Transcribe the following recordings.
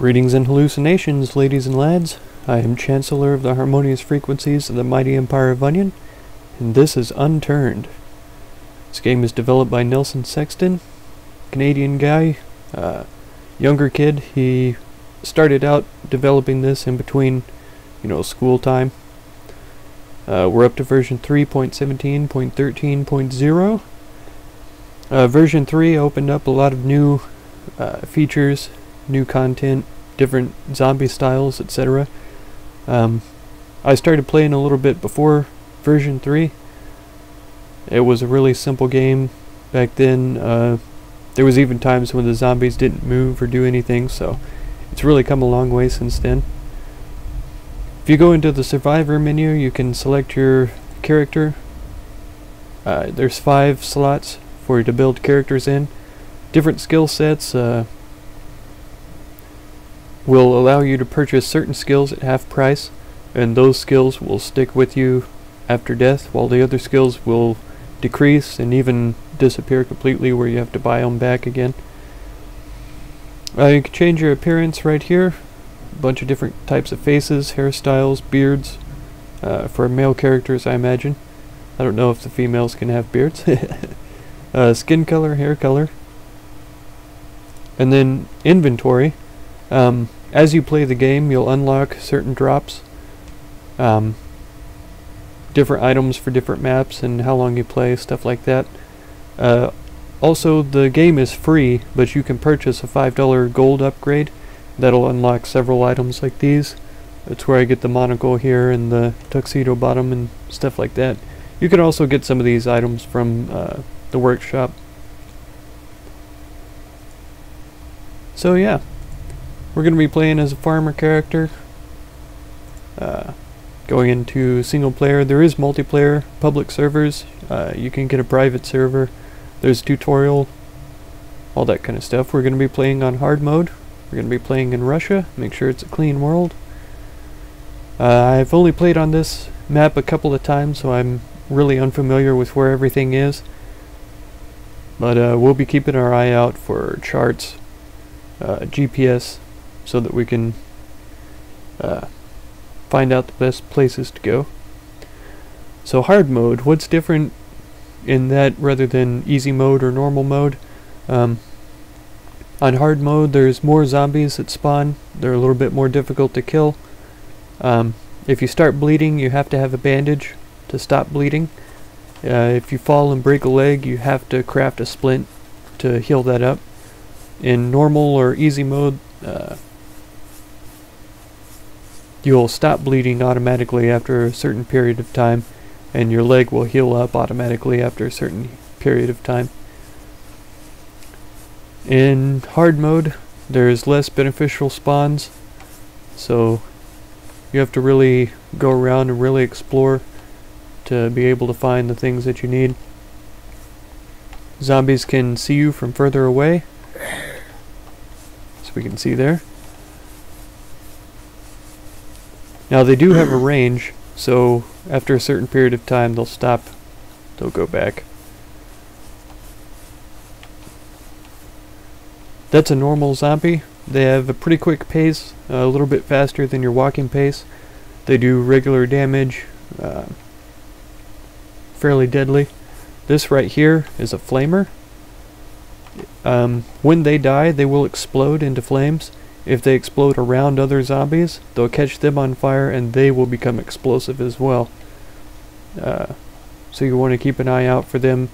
Greetings and hallucinations, ladies and lads. I am Chancellor of the Harmonious Frequencies of the Mighty Empire of Onion, and this is Unturned. This game is developed by Nelson Sexton, Canadian guy, younger kid. He started out developing this in between, school time. We're up to version 3.17.13.0. Version 3 opened up a lot of new features, new content, different zombie styles, etc. I started playing a little bit before version 3. It was a really simple game back then. There was even times when the zombies didn't move or do anything, so it's really come a long way since then. If you go into the survivor menu, you can select your character. There's 5 slots for you to build characters in. Different skill sets will allow you to purchase certain skills at half price, and those skills will stick with you after death, while the other skills will decrease and even disappear completely, where you have to buy them back again. You can change your appearance right here. A bunch of different types of faces, hairstyles, beards. For male characters, I imagine. I don't know if the females can have beards. Skin color, hair color. And then inventory. As you play the game, you'll unlock certain drops. Different items for different maps and how long you play, stuff like that. Also, the game is free, but you can purchase a $5 gold upgrade. That'll unlock several items like these. That's where I get the monocle here and the tuxedo bottom and stuff like that. You can also get some of these items from the workshop. So yeah, we're going to be playing as a farmer character. Going into single player. There is multiplayer, public servers. You can get a private server. There's tutorial, all that kind of stuff. We're going to be playing on hard mode. We're going to be playing in Russia. Make sure it's a clean world. I've only played on this map a couple of times, so I'm really unfamiliar with where everything is. But we'll be keeping our eye out for charts, GPS, so that we can find out the best places to go. So hard mode, what's different in that rather than easy mode or normal mode? On hard mode, there's more zombies that spawn. They're a little bit more difficult to kill. If you start bleeding, you have to have a bandage to stop bleeding. If you fall and break a leg, you have to craft a splint to heal that up. In normal or easy mode, you'll stop bleeding automatically after a certain period of time, and your leg will heal up automatically after a certain period of time. In hard mode, there's less beneficial spawns, so you have to really go around and really explore to be able to find the things that you need. Zombies can see you from further away, so we can see there. Now they do have a range, so after a certain period of time they'll stop, they'll go back. That's a normal zombie. They have a pretty quick pace, a little bit faster than your walking pace. They do regular damage, fairly deadly. This right here is a flamer. When they die, they will explode into flames. If they explode around other zombies, they'll catch them on fire and they will become explosive as well. So you want to keep an eye out for them.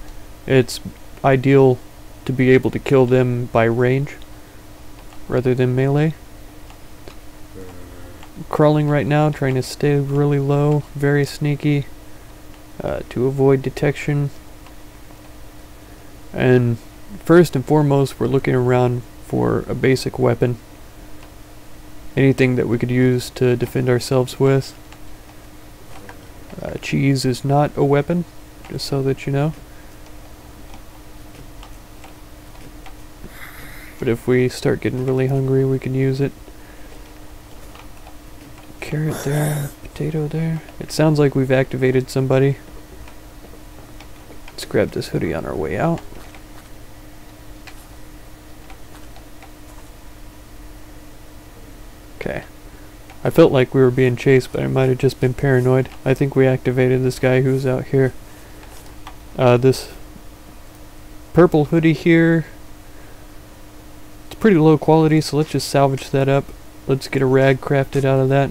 It's ideal to be able to kill them by range rather than melee. Crawling right now, trying to stay really low, very sneaky, to avoid detection. And first and foremost, we're looking around for a basic weapon. Anything that we could use to defend ourselves with. Cheese is not a weapon, just so that you know. But if we start getting really hungry, we can use it. Carrot there, potato there. It sounds like we've activated somebody. Let's grab this hoodie on our way out. Okay. I felt like we were being chased, but I might have just been paranoid. I think we activated this guy who was out here. This purple hoodie here, it's pretty low quality, so let's just salvage that up. Let's get a rag crafted out of that.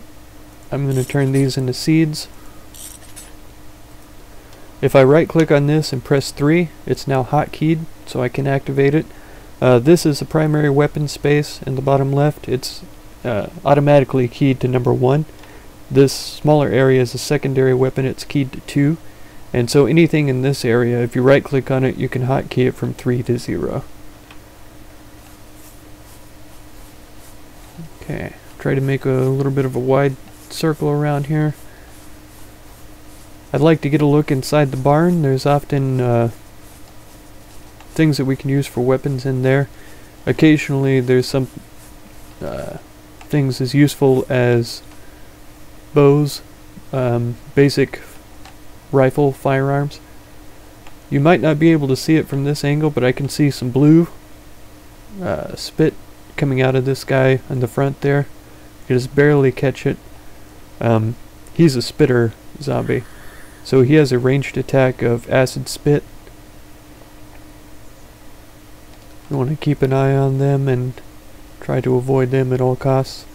I'm going to turn these into seeds. If I right click on this and press 3, it's now hotkeyed, so I can activate it. This is the primary weapon space in the bottom left. It's automatically keyed to number 1. This smaller area is a secondary weapon, it's keyed to 2. And so anything in this area, if you right click on it, you can hotkey it from 3 to 0. Okay, try to make a little bit of a wide circle around here. I'd like to get a look inside the barn. There's often things that we can use for weapons in there. Occasionally there's some things as useful as bows, basic rifle firearms. You might not be able to see it from this angle, but I can see some blue spit coming out of this guy in the front there. You can just barely catch it. He's a spitter zombie, so he has a ranged attack of acid spit. You want to keep an eye on them and try to avoid them at all costs.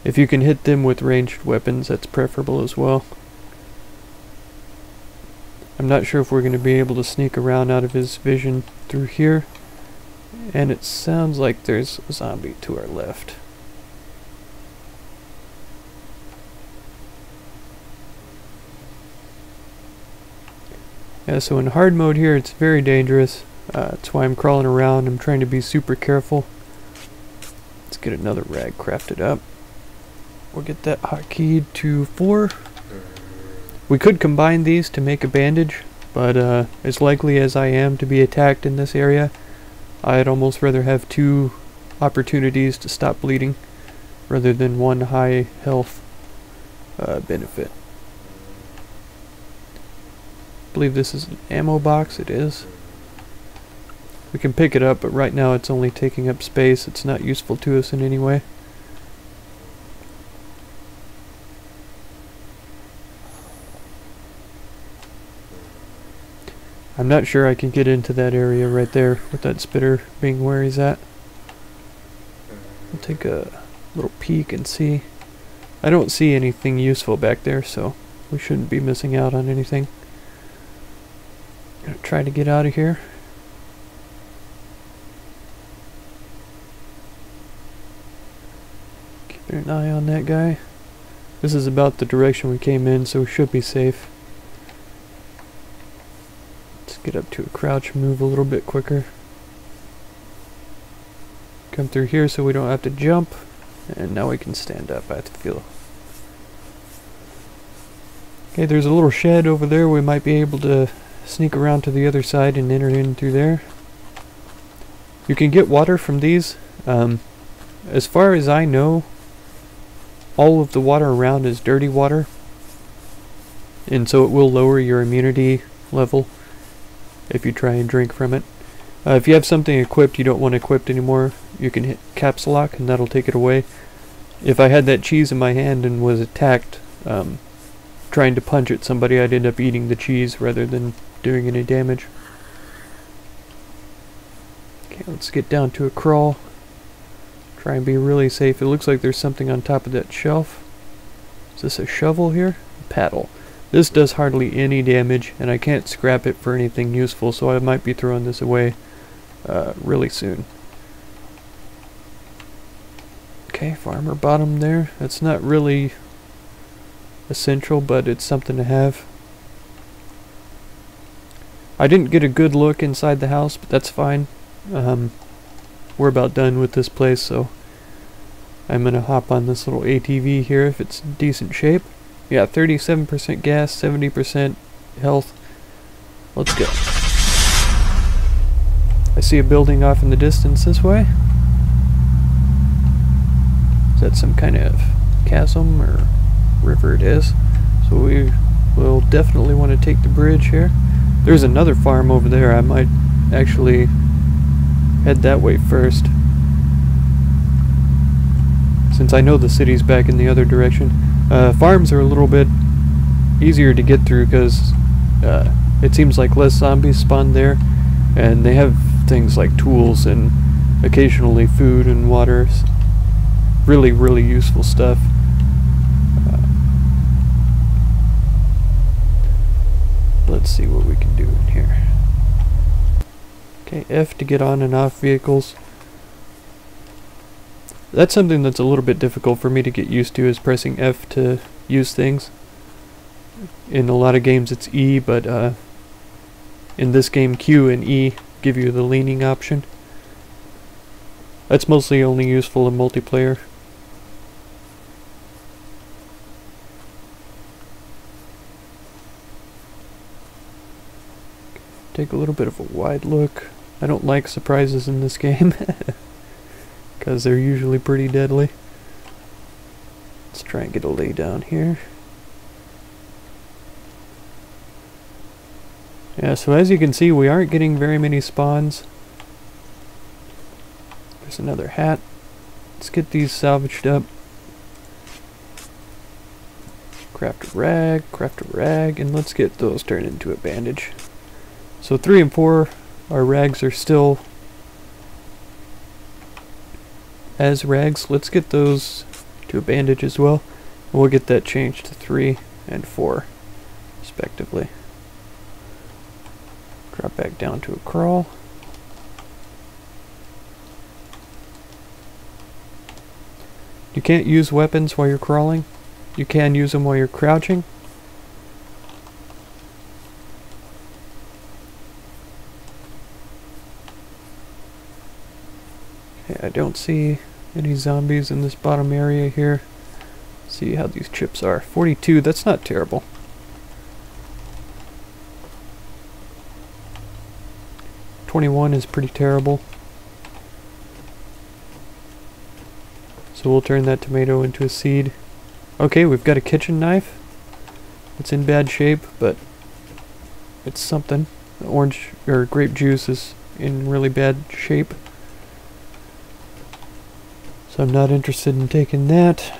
If you can hit them with ranged weapons, that's preferable as well. I'm not sure if we're going to be able to sneak around out of his vision through here. And it sounds like there's a zombie to our left. Yeah, so in hard mode here, it's very dangerous. That's why I'm crawling around. I'm trying to be super careful. Let's get another rag crafted up. We'll get that hotkeyed to 4. We could combine these to make a bandage, but as likely as I am to be attacked in this area, I'd almost rather have 2 opportunities to stop bleeding rather than 1 high health benefit. I believe this is an ammo box. It is. We can pick it up, but right now it's only taking up space. It's not useful to us in any way. I'm not sure I can get into that area right there with that spitter being where he's at. I'll take a little peek and see. I don't see anything useful back there, so we shouldn't be missing out on anything. Gonna try to get out of here. Keeping an eye on that guy. This is about the direction we came in, so we should be safe. Get up to a crouch and move a little bit quicker. Come through here so we don't have to jump. And now we can stand up, I feel. Okay, there's a little shed over there. We might be able to sneak around to the other side and enter in through there. You can get water from these. As far as I know, all of the water around is dirty water. And so it will lower your immunity level if you try and drink from it. If you have something equipped you don't want equipped anymore, you can hit caps lock and that'll take it away. If I had that cheese in my hand and was attacked trying to punch at somebody, I'd end up eating the cheese rather than doing any damage. Okay, let's get down to a crawl. Try and be really safe. It looks like there's something on top of that shelf. Is this a shovel here? A paddle. This does hardly any damage, and I can't scrap it for anything useful, so I might be throwing this away really soon. Okay, farmer bottom there. That's not really essential, but it's something to have. I didn't get a good look inside the house, but that's fine. We're about done with this place, so I'm going to hop on this little ATV here if it's in decent shape. Yeah, 37% gas, 70% health. Let's go. I see a building off in the distance this way. Is that some kind of chasm or river? It is. So we will definitely want to take the bridge here. There's another farm over there. I might actually head that way first. since I know the city's back in the other direction. Farms are a little bit easier to get through because it seems like less zombies spawn there, and they have things like tools and occasionally food and water. Really, really useful stuff. Let's see what we can do in here. Okay, F to get on and off vehicles. That's something that's a little bit difficult for me to get used to, is pressing F to use things. In a lot of games it's E, but in this game Q and E give you the leaning option. That's mostly only useful in multiplayer. Take a little bit of a wide look. I don't like surprises in this game because they're usually pretty deadly. Let's try and get a lay down here. Yeah, so as you can see, we aren't getting very many spawns. There's another hat. Let's get these salvaged up. Craft a rag, and let's get those turned into a bandage. So 3 and 4, our rags are still as rags. Let's get those to a bandage as well. And we'll get that changed to 3 and 4, respectively. Drop back down to a crawl. You can't use weapons while you're crawling. You can use them while you're crouching. Okay, I don't see any zombies in this bottom area here. See how these chips are. 42, that's not terrible. 21 is pretty terrible. So we'll turn that tomato into a seed. Okay, we've got a kitchen knife. It's in bad shape, but it's something. The orange or grape juice is in really bad shape. So I'm not interested in taking that.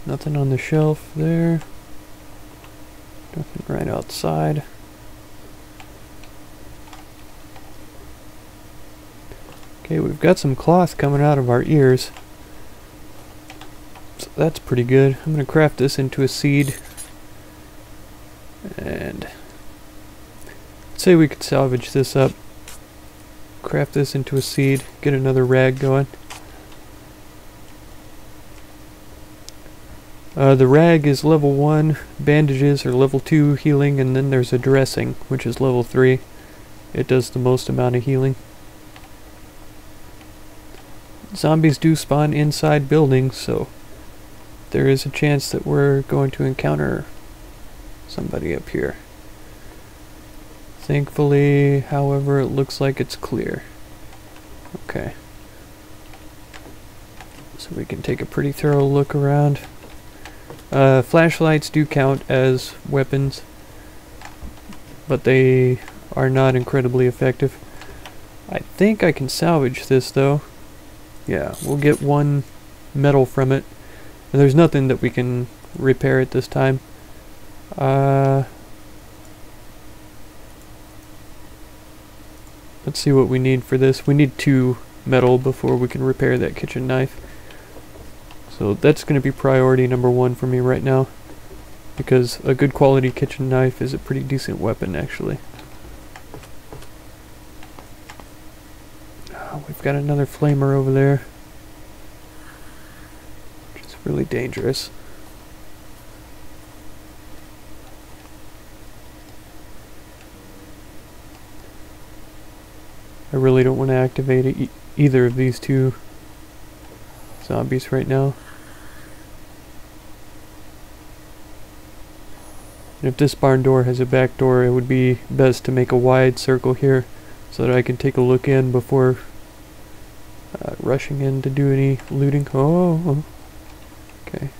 Nothing on the shelf there. Nothing right outside. Okay, we've got some cloth coming out of our ears. So that's pretty good. I'm going to craft this into a seed. And let's say we could salvage this up. Craft this into a seed. Get another rag going. The rag is level 1, bandages are level 2 healing, and then there's a dressing, which is level 3. It does the most amount of healing. Zombies do spawn inside buildings, so there is a chance that we're going to encounter somebody up here. Thankfully, however, it looks like it's clear. Okay. So we can take a pretty thorough look around. Flashlights do count as weapons, but they are not incredibly effective. I think I can salvage this though. Yeah, we'll get 1 metal from it. And there's nothing that we can repair at this time. Let's see what we need for this. We need 2 metal before we can repair that kitchen knife. So that's going to be priority number 1 for me right now, because a good quality kitchen knife is a pretty decent weapon actually. Oh, we've got another flamer over there, which is really dangerous. I really don't want to activate either of these 2 zombies right now. And if this barn door has a back door, it would be best to make a wide circle here so that I can take a look in before rushing in to do any looting. Oh, okay.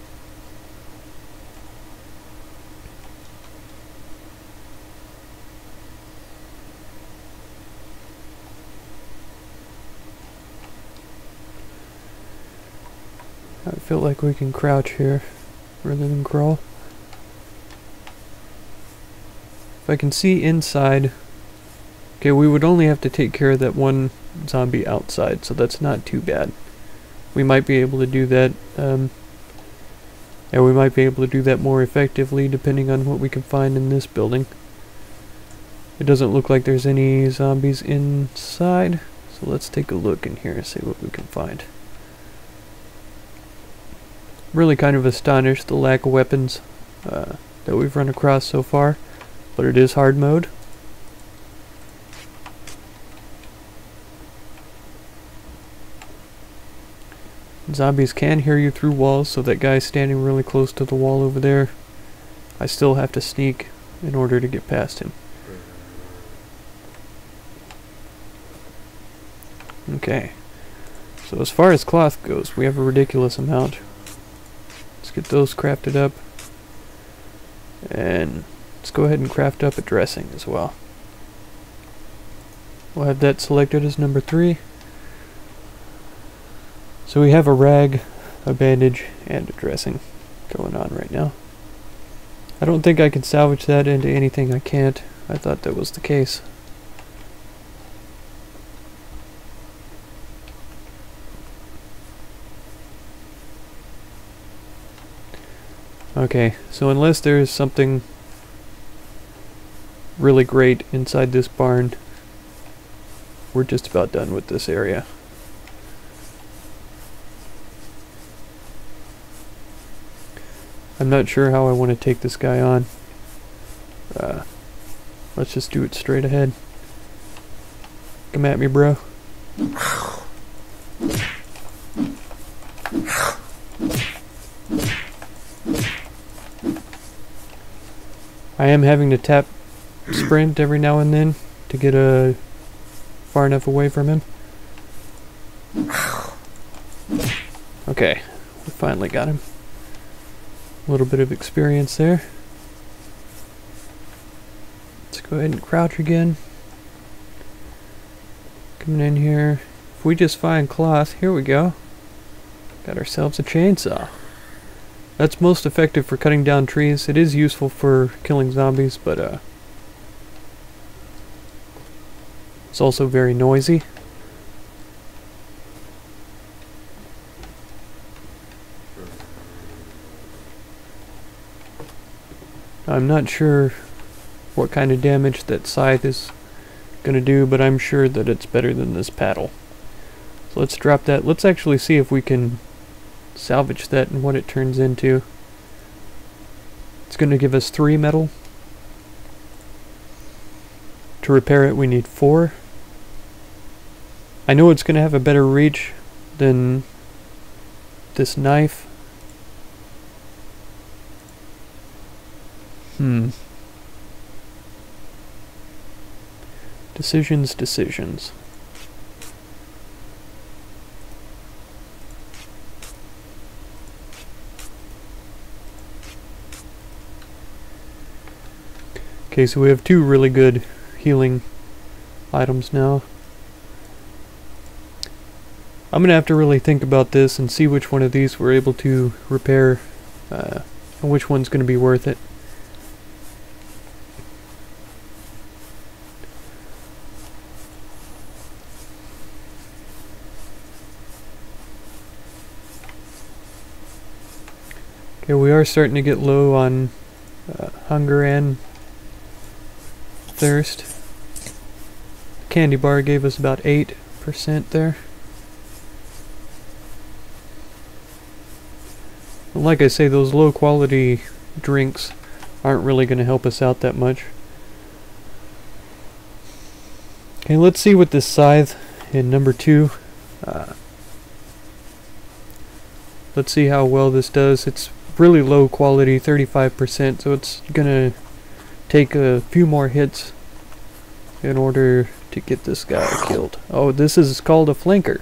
I feel like we can crouch here rather than crawl. If I can see inside... Okay, we would only have to take care of that one zombie outside, so that's not too bad. We might be able to do that, yeah, we might be able to do that more effectively depending on what we can find in this building. It doesn't look like there's any zombies inside, so let's take a look in here and see what we can find. Really kind of astonished the lack of weapons that we've run across so far, but it is hard mode. Zombies can hear you through walls, so that guy's standing really close to the wall over there. I still have to sneak in order to get past him. Okay, so as far as cloth goes, we have a ridiculous amount. Let's get those crafted up. And let's go ahead and craft up a dressing as well. We'll have that selected as number 3. So we have a rag, a bandage, and a dressing going on right now. I don't think I can salvage that into anything. I can't. I thought that was the case. Okay, so unless there's something really great inside this barn, we're just about done with this area. I'm not sure how I want to take this guy on. Let's just do it straight ahead. Come at me, bro. I am having to tap sprint every now and then to get far enough away from him. Okay, we finally got him. A little bit of experience there. Let's go ahead and crouch again. Coming in here. If we just find cloth, here we go. Got ourselves a chainsaw. That's most effective for cutting down trees. It is useful for killing zombies, but it's also very noisy. I'm not sure what kind of damage that scythe is going to do, but I'm sure that it's better than this paddle. So let's drop that. Let's actually see if we can salvage that and what it turns into. It's going to give us 3 metal. To repair it, we need 4. I know it's going to have a better reach than this knife. Decisions. Okay, so we have 2 really good healing items now. I'm gonna have to really think about this and see which one of these we're able to repair, and which one's gonna be worth it. Okay, we are starting to get low on hunger and thirst. Candy bar gave us about 8% there. And like I say, those low quality drinks aren't really going to help us out that much. Okay, let's see what this scythe in number 2. Let's see how well this does. It's really low quality, 35%, so it's gonna take a few more hits in order to get this guy killed. Oh, this is called a flanker.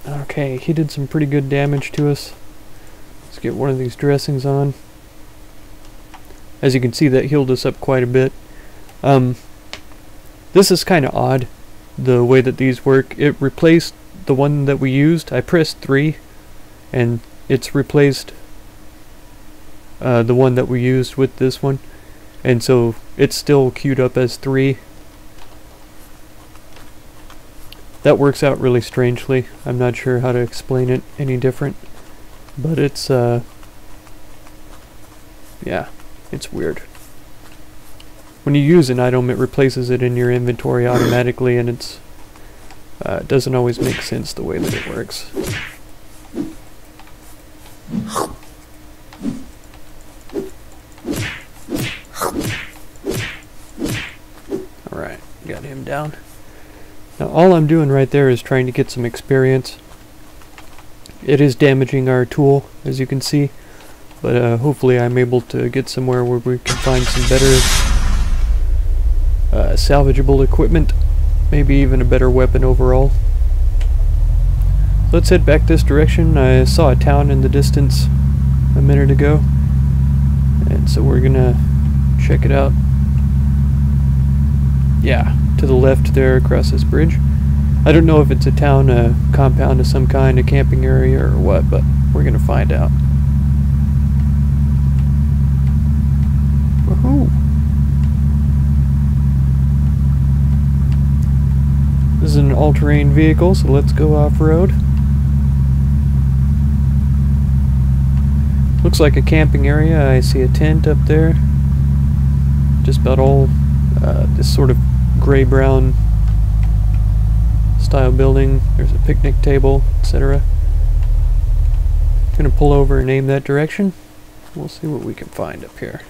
Okay, he did some pretty good damage to us. Let's get one of these dressings on. As you can see, that healed us up quite a bit. This is kind of odd. the way that these work. It replaced the one that we used. I pressed 3 and it's replaced the one that we used with this one, and so it's still queued up as 3. That works out really strangely. I'm not sure how to explain it any different, but it's yeah, it's weird. When you use an item, it replaces it in your inventory automatically, and it doesn't always make sense the way that it works. Alright, got him down. Now all I'm doing right there is trying to get some experience. It is damaging our tool, as you can see, but hopefully I'm able to get somewhere where we can find some better salvageable equipment, maybe even a better weapon overall. Let's head back this direction. I saw a town in the distance a minute ago, and so we're gonna check it out. Yeah, to the left there across this bridge. I don't know if it's a town, a compound of some kind, a camping area or what, but we're gonna find out. Woohoo! This is an all-terrain vehicle, so let's go off-road. Looks like a camping area. I see a tent up there. Just about all this sort of gray-brown style building. There's a picnic table, etc. Gonna pull over and aim that direction. We'll see what we can find up here.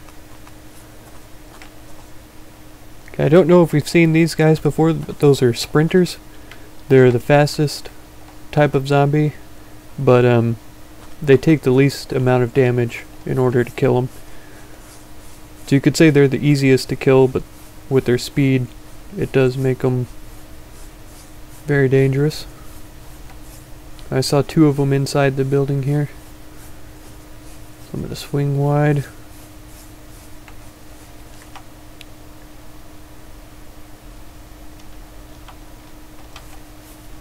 Okay, I don't know if we've seen these guys before, but those are sprinters. They're the fastest type of zombie, but they take the least amount of damage in order to kill them. So you could say they're the easiest to kill, but with their speed, it does make them very dangerous. I saw 2 of them inside the building here. So I'm going to swing wide.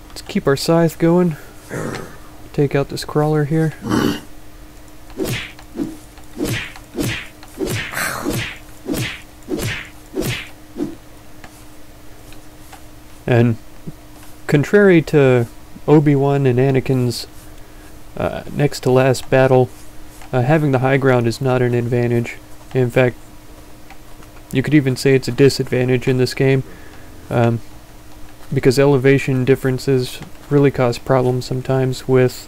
Let's keep our scythe going. Take out this crawler here. And contrary to Obi-Wan and Anakin's next to last battle, having the high ground is not an advantage. In fact, you could even say it's a disadvantage in this game, because elevation differences really cause problems sometimes with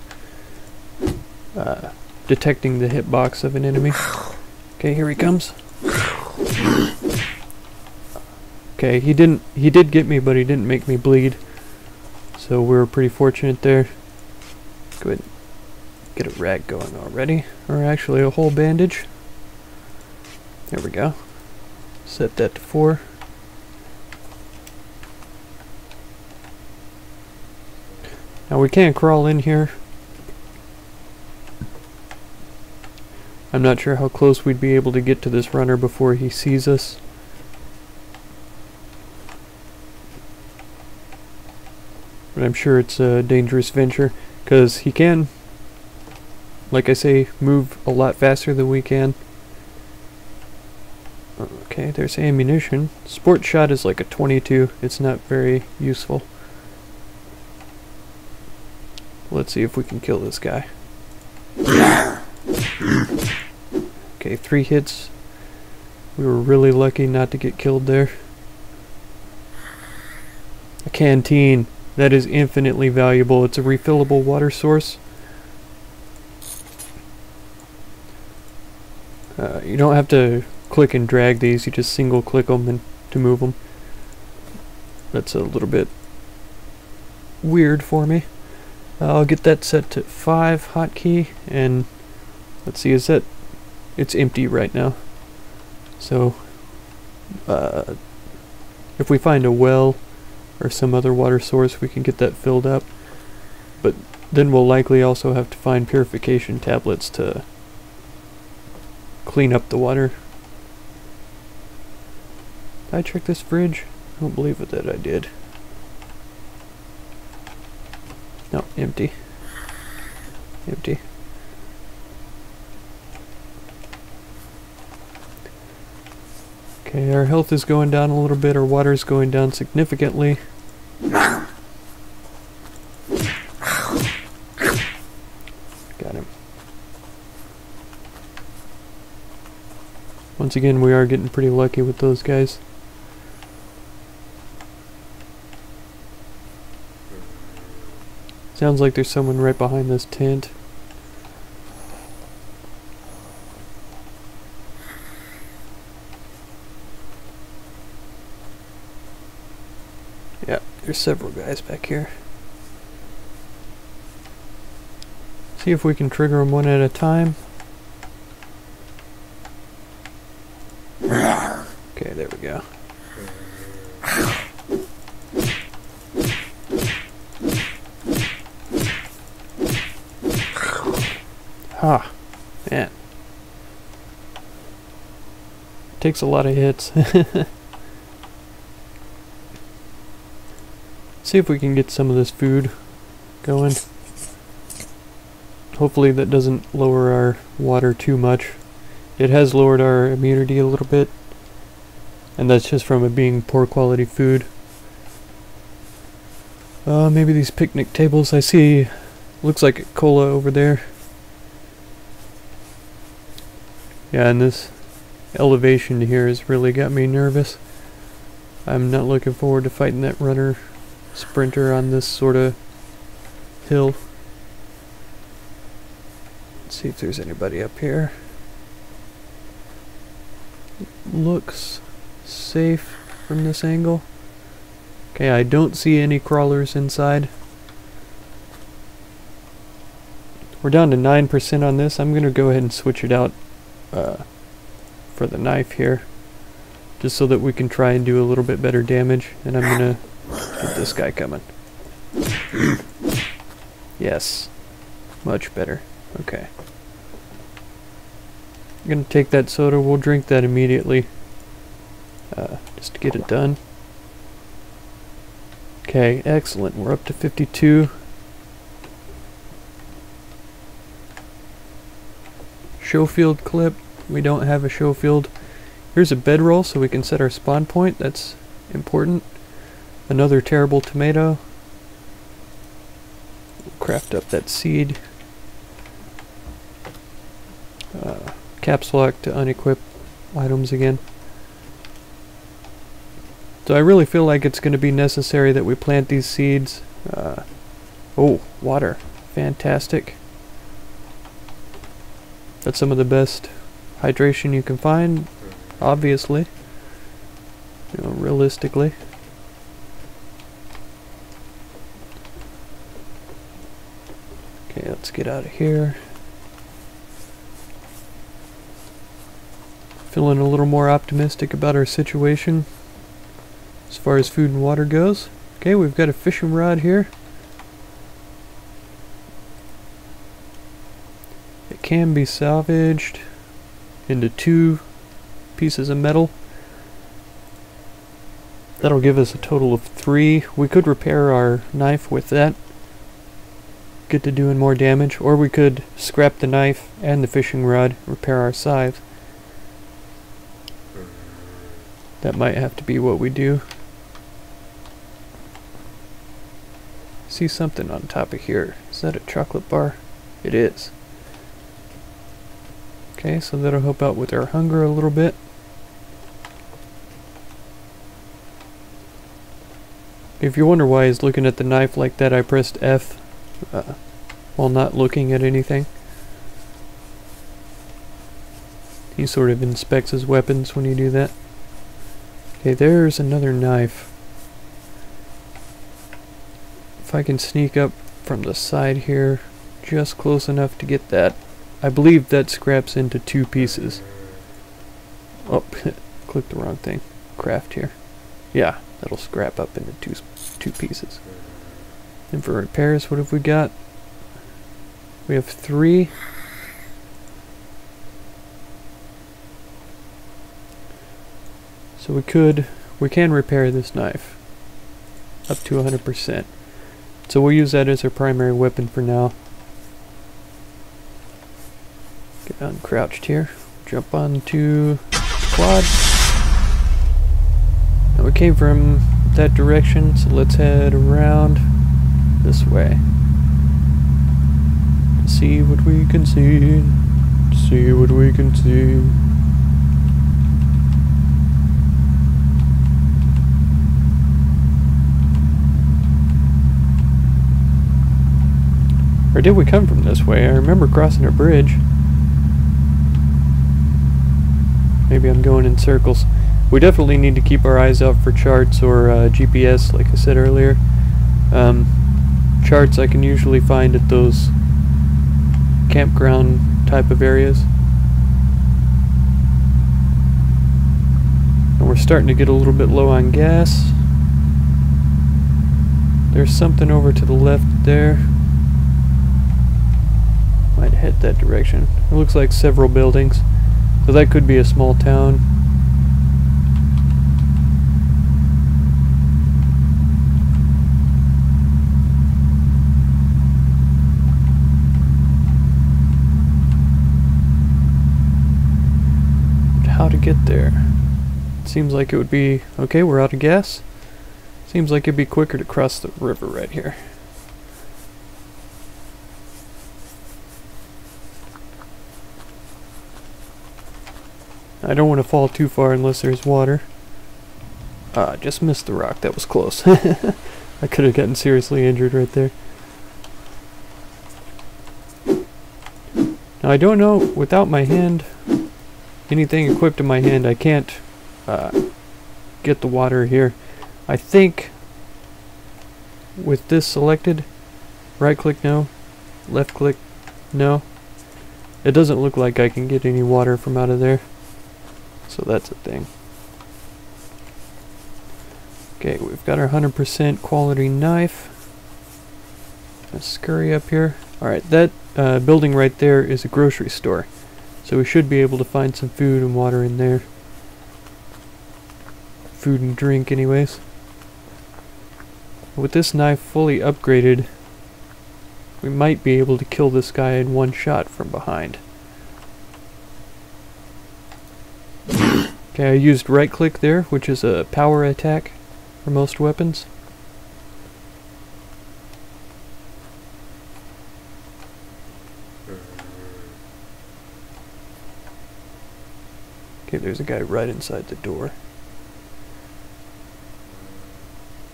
detecting the hitbox of an enemy. Okay, here he comes. Okay, he did get me, but he didn't make me bleed. So we were pretty fortunate there. Go ahead and get a rag going already. Or actually a whole bandage. There we go. Set that to 4. Now we can't crawl in here. I'm not sure how close we'd be able to get to this runner before he sees us. But I'm sure it's a dangerous venture, because he can, like I say, move a lot faster than we can. Okay, there's ammunition. Sport shot is like a 22. It's not very useful. Let's see if we can kill this guy. Okay, 3 hits. We were really lucky not to get killed there. A canteen. That is infinitely valuable. It's a refillable water source. You don't have to click and drag these. You just single click them and to move them. That's a little bit weird for me. I'll get that set to 5 hotkey, and let's see, is that, it's empty right now. So if we find a well or some other water source, we can get that filled up. But then we'll likely also have to find purification tablets to clean up the water. Did I check this fridge? I don't believe it that I did. No, empty. Empty. Okay, our health is going down a little bit, our water is going down significantly. Got him. Once again, we are getting pretty lucky with those guys. Sounds like there's someone right behind this tent. Yeah, there's several guys back here. See if we can trigger them one at a time. Okay, there we go. Ah, man. Takes a lot of hits. See if we can get some of this food going. Hopefully that doesn't lower our water too much. It has lowered our immunity a little bit, and that's just from it being poor quality food. Maybe these picnic tables. I see, looks like a cola over there. Yeah, and this elevation here has really got me nervous. I'm not looking forward to fighting that runner sprinter on this sort of hill. Let's see if there's anybody up here. Looks safe from this angle. Okay, I don't see any crawlers inside. We're down to 9% on this. I'm gonna go ahead and switch it out for the knife here, just so that we can try and do a little bit better damage. And I'm gonna get this guy coming. Yes, much better. Okay, I'm gonna take that soda. We'll drink that immediately, just to get it done. Okay, excellent. We're up to 52. Show field clip. We don't have a show field. Here's a bedroll so we can set our spawn point. That's important. Another terrible tomato. We'll craft up that seed. Caps lock to unequip items again. So I really feel like it's going to be necessary that we plant these seeds. Oh, water. Fantastic. That's some of the best hydration you can find, obviously. You know, realistically. Okay, let's get out of here. Feeling a little more optimistic about our situation as far as food and water goes. Okay, we've got a fishing rod here. It can be salvaged into 2 pieces of metal. That'll give us a total of 3. We could repair our knife with that, get to doing more damage, or we could scrap the knife and the fishing rod, repair our scythe. That might have to be what we do. See something on top of here. Is that a chocolate bar? It is. Okay, so that'll help out with our hunger a little bit. If you wonder why he's looking at the knife like that, I pressed F while not looking at anything. He sort of inspects his weapons when you do that. Okay, there's another knife. If I can sneak up from the side here, just close enough to get that. I believe that scraps into 2 pieces. Oh, clicked the wrong thing. Craft here. Yeah, that'll scrap up into two pieces. And for repairs, what have we got? We have 3. So we can repair this knife up to 100%. So we'll use that as our primary weapon for now. Get uncrouched here. Jump onto quad. Now we came from that direction, so let's head around this way. See what we can see. See what we can see. Or did we come from this way? I remember crossing a bridge. Maybe I'm going in circles. We definitely need to keep our eyes out for charts or GPS, like I said earlier. Charts I can usually find at those campground type of areas. And we're starting to get a little bit low on gas. There's something over to the left there. Might head that direction. It looks like several buildings. So that could be a small town. How to get there? Seems like it would be... Okay, we're out of gas. Seems like it'd be quicker to cross the river right here. I don't want to fall too far unless there's water. I just missed the rock. That was close. I could have gotten seriously injured right there. Now I don't know, without my hand, anything equipped in my hand, I can't get the water here. I think with this selected, right click no, left click no, it doesn't look like I can get any water from out of there. So that's a thing. Okay, we've got our 100% quality knife. Let's scurry up here. Alright, that building right there is a grocery store. So we should be able to find some food and water in there. Food and drink anyways. With this knife fully upgraded, we might be able to kill this guy in one shot from behind. Okay, I used right click there, which is a power attack for most weapons. Okay, there's a guy right inside the door.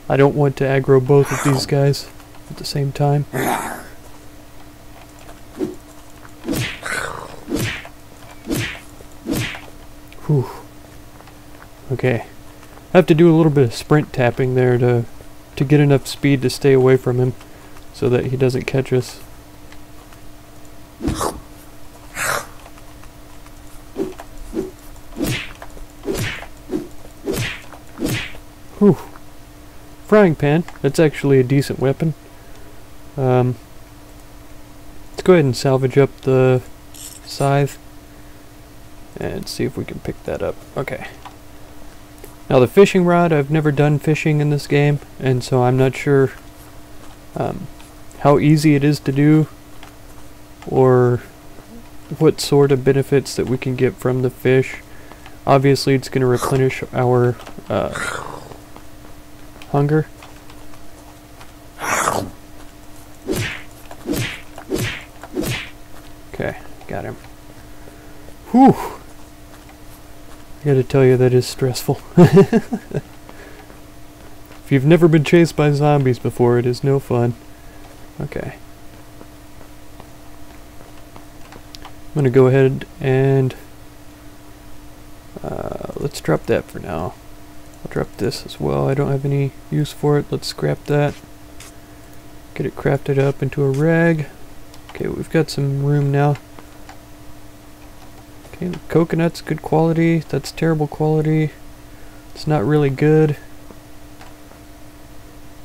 I don't want to aggro both of these guys at the same time. Whew. Okay. I have to do a little bit of sprint tapping there to get enough speed to stay away from him so that he doesn't catch us. Whew. Frying pan. That's actually a decent weapon. Let's go ahead and salvage up the scythe and see if we can pick that up. Okay. Now the fishing rod, I've never done fishing in this game, and so I'm not sure how easy it is to do or what sort of benefits that we can get from the fish. Obviously it's going to replenish our hunger. Okay, got him. Whew! I gotta tell you, that is stressful. If you've never been chased by zombies before, it is no fun. Okay. I'm gonna go ahead and let's drop that for now. I'll drop this as well. I don't have any use for it. Let's scrap that. Get it crafted up into a rag. Okay, we've got some room now. Okay, the coconut's good quality. That's terrible quality. It's not really good.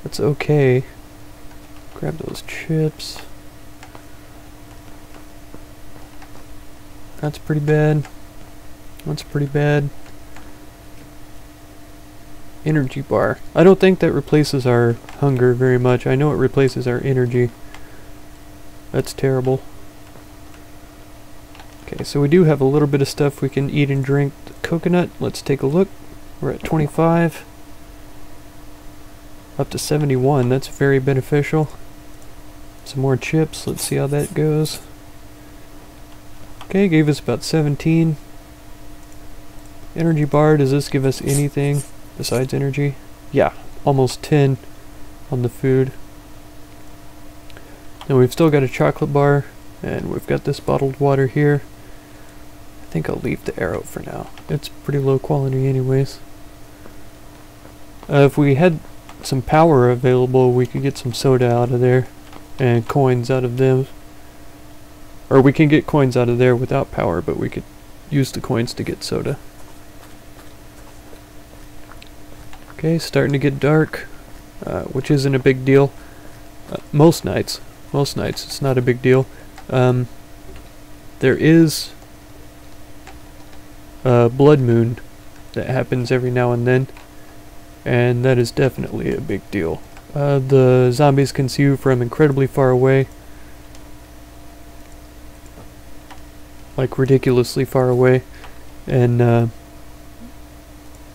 That's okay. Grab those chips. That's pretty bad. That's pretty bad. Energy bar. I don't think that replaces our hunger very much. I know it replaces our energy. That's terrible. Okay, so we do have a little bit of stuff we can eat and drink. The coconut, let's take a look. We're at 25. Up to 71, that's very beneficial. Some more chips, let's see how that goes. Okay, gave us about 17. Energy bar, does this give us anything besides energy? Yeah, almost 10 on the food. Now we've still got a chocolate bar, and we've got this bottled water here. I think I'll leave the arrow for now. It's pretty low quality anyways. If we had some power available, we could get some soda out of there and coins out of them. Or we can get coins out of there without power, but we could use the coins to get soda. Okay, starting to get dark, which isn't a big deal. Most nights it's not a big deal. There is a blood moon that happens every now and then, and that is definitely a big deal. The zombies can see you from incredibly far away, like ridiculously far away, and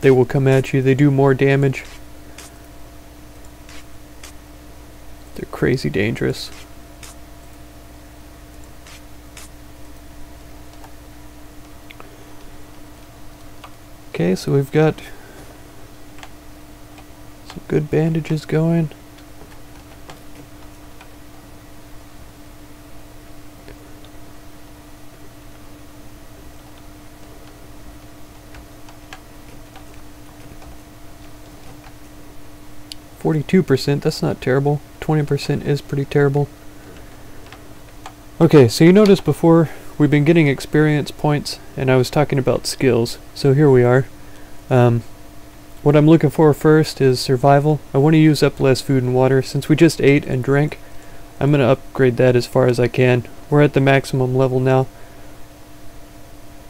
they will come at you. They do more damage. They're crazy dangerous. Okay, so we've got some good bandages going. %, that's not terrible. 20% is pretty terrible. Okay, so you noticed before we've been getting experience points, and I was talking about skills. So here we are. What I'm looking for first is survival. I want to use up less food and water. Since we just ate and drank, I'm going to upgrade that as far as I can. We're at the maximum level now.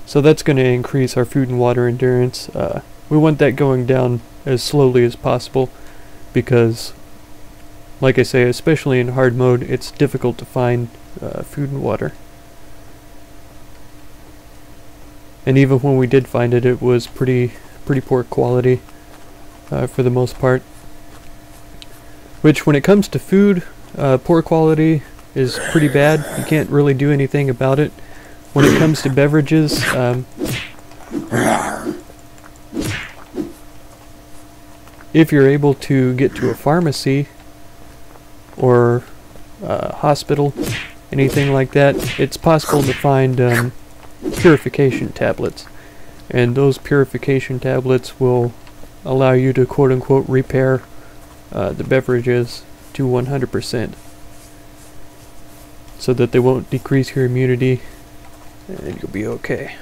So that's going to increase our food and water endurance. We want that going down as slowly as possible, because, like I say, especially in hard mode, it's difficult to find food and water. And even when we did find it, it was pretty poor quality for the most part. Which, when it comes to food, poor quality is pretty bad. You can't really do anything about it. When it comes to beverages, if you're able to get to a pharmacy or a hospital, anything like that, it's possible to find purification tablets. And those purification tablets will allow you to quote-unquote repair the beverages to 100%, so that they won't decrease your immunity, and you'll be okay.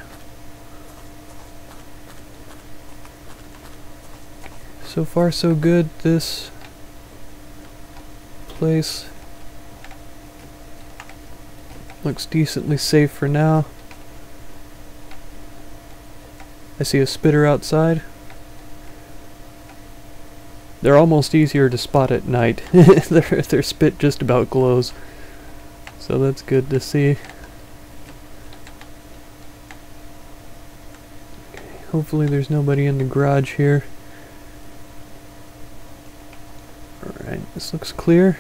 So far so good. This place looks decently safe for now. I see a spitter outside. They're almost easier to spot at night. their spit just about glows. So that's good to see. Okay, hopefully there's nobody in the garage here. Alright, this looks clear.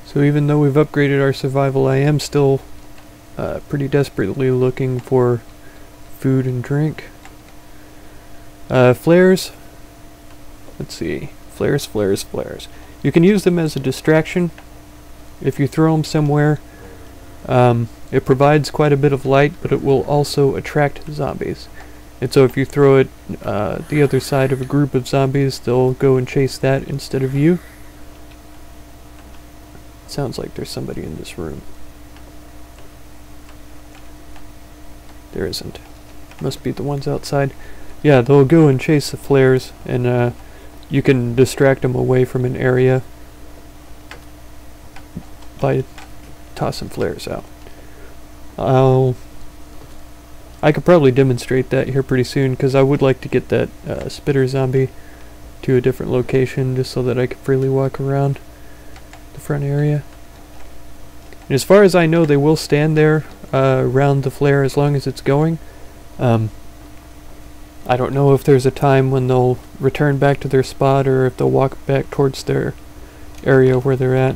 So even though we've upgraded our survival, I am still pretty desperately looking for food and drink. Flares. Let's see. Flares. You can use them as a distraction. If you throw them somewhere, it provides quite a bit of light, but it will also attract zombies. And so if you throw it the other side of a group of zombies, they'll go and chase that instead of you. Sounds like there's somebody in this room. There isn't. Must be the ones outside. Yeah, they'll go and chase the flares, and you can distract them away from an area by tossing flares out. I could probably demonstrate that here pretty soon, because I would like to get that spitter zombie to a different location just so that I could freely walk around the front area. And as far as I know, they will stand there around the flare as long as it's going. I don't know if there's a time when they'll return back to their spot or if they'll walk back towards their area where they're at.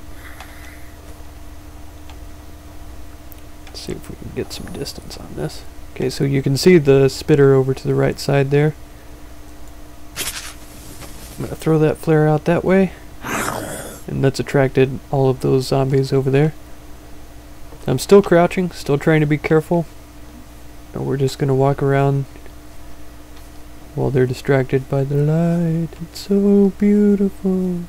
Let's see if we can get some distance on this. Okay, so you can see the spitter over to the right side there. I'm going to throw that flare out that way, and that's attracted all of those zombies over there. I'm still crouching, still trying to be careful. And we're just going to walk around while they're distracted by the light. It's so beautiful.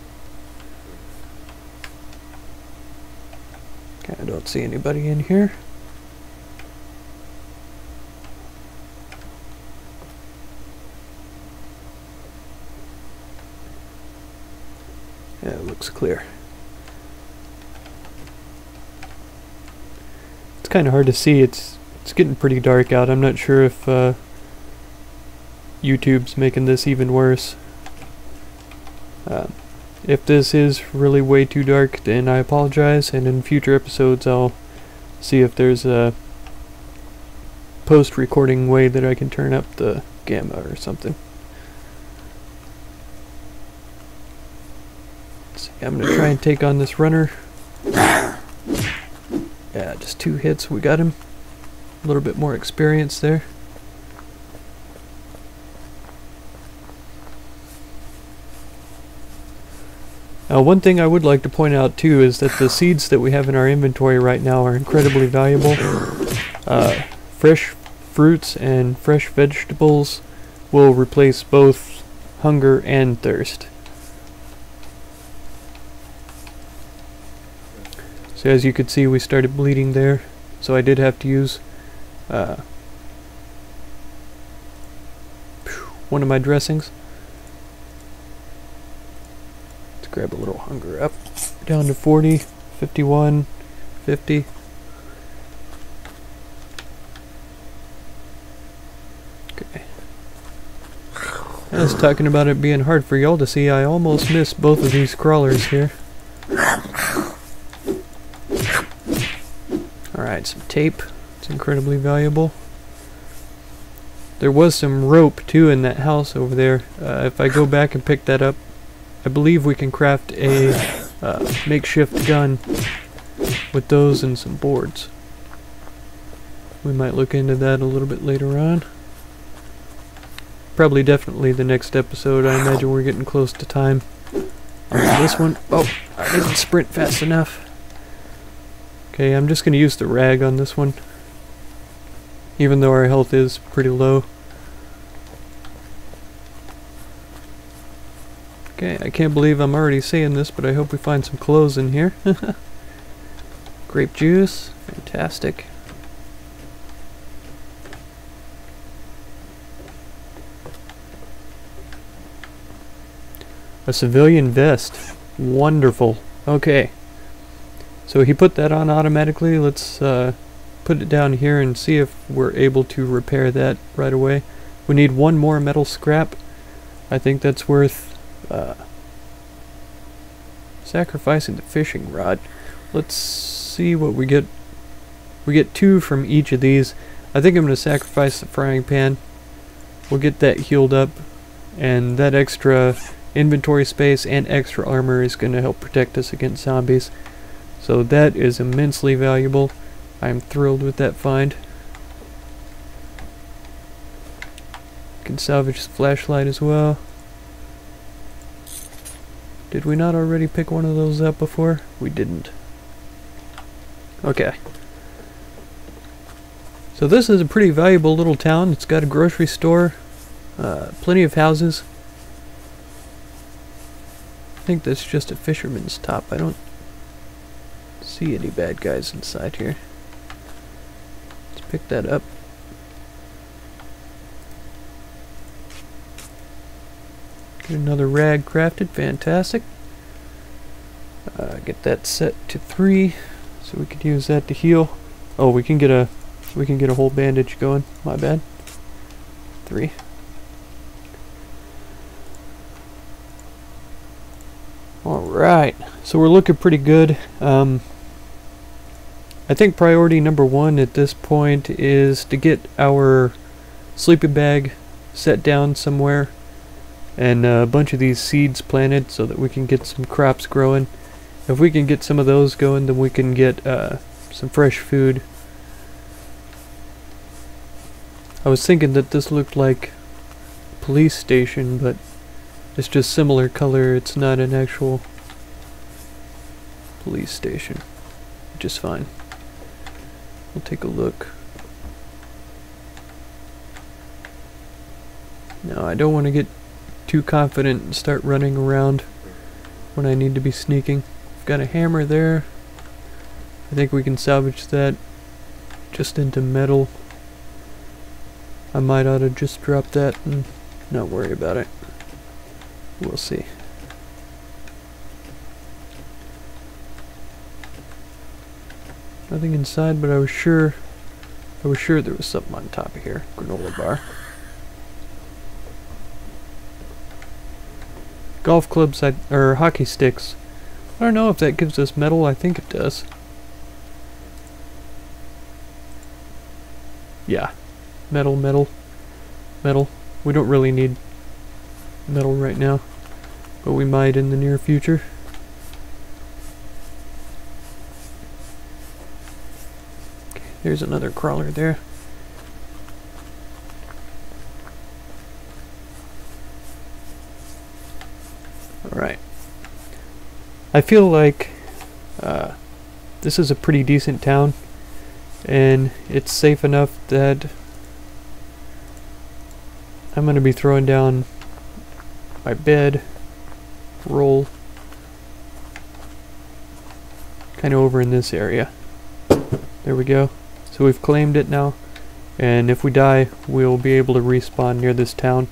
Okay, I don't see anybody in here. Yeah, it looks clear. It's kind of hard to see. It's getting pretty dark out. I'm not sure if YouTube's making this even worse. If this is really way too dark, then I apologize, and in future episodes I'll see if there's a post-recording way that I can turn up the gamma or something. Let's see, I'm going to try and take on this runner. Yeah, just 2 hits, we got him. A little bit more experience there. Now, one thing I would like to point out too is that the seeds that we have in our inventory right now are incredibly valuable. Fresh fruits and fresh vegetables will replace both hunger and thirst. So as you could see, we started bleeding there, so I did have to use one of my dressings. Let's grab a little hunger up, down to 40, 51, 50. Okay. I was talking about it being hard for y'all to see. I almost missed both of these crawlers here. Alright, some tape. It's incredibly valuable. There was some rope too in that house over there. If I go back and pick that up, I believe we can craft a makeshift gun with those and some boards. We might look into that a little bit later on. Probably definitely the next episode. I imagine we're getting close to time. This one, oh, I didn't sprint fast enough. Okay, I'm just going to use the rag on this one, even though our health is pretty low. Okay, I can't believe I'm already saying this, but I hope we find some clothes in here. Grape juice, fantastic. A civilian vest, wonderful. Okay. So he put that on automatically. Let's put it down here and see if we're able to repair that right away. We need one more metal scrap. I think that's worth sacrificing the fishing rod. Let's see what we get. We get 2 from each of these. I think I'm going to sacrifice the frying pan. We'll get that healed up, and that extra inventory space and extra armor is going to help protect us against zombies. So that is immensely valuable. I'm thrilled with that find. Can salvage the flashlight as well. Did we not already pick one of those up before? We didn't. Okay. So this is a pretty valuable little town. It's got a grocery store, plenty of houses. I think that's just a fisherman's top. I don't see any bad guys inside here. Let's pick that up. Get another rag crafted, fantastic. Get that set to 3, so we could use that to heal. Oh, we can get a We can get a whole bandage going. My bad. 3. Alright, so we're looking pretty good. I think priority number 1 at this point is to get our sleeping bag set down somewhere and a bunch of these seeds planted so that we can get some crops growing. If we can get some of those going, then we can get some fresh food. I was thinking that this looked like a police station, but it's just similar color. It's not an actual police station, which is fine. We'll take a look. Now, I don't want to get too confident and start running around when I need to be sneaking. I've got a hammer there. I think we can salvage that just into metal. I might ought to just drop that and not worry about it. We'll see. Nothing inside, but I was sure there was something on top of here. Granola bar. Golf clubs, or hockey sticks. I don't know if that gives us metal. I think it does. Yeah. Metal, metal, metal. We don't really need metal right now, but we might in the near future. Okay, there's another crawler there. Alright. I feel like this is a pretty decent town, and it's safe enough that I'm going to be throwing down my bed roll kind of over in this area. There we go. So we've claimed it now, and if we die, we'll be able to respawn near this town,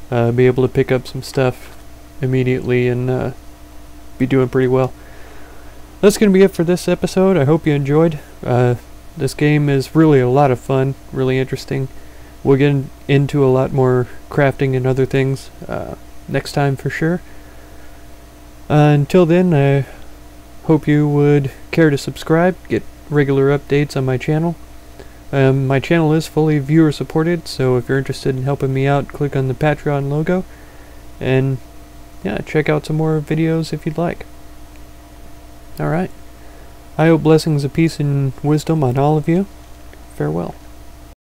be able to pick up some stuff immediately, and be doing pretty well. That's going to be it for this episode. I hope you enjoyed. This game is really a lot of fun, really interesting. We'll get into a lot more crafting and other things next time for sure. Until then, I hope you would care to subscribe, get regular updates on my channel. My channel is fully viewer supported, so if you're interested in helping me out, click on the Patreon logo, and yeah, check out some more videos if you'd like. Alright. I hope blessings of peace and wisdom on all of you. Farewell.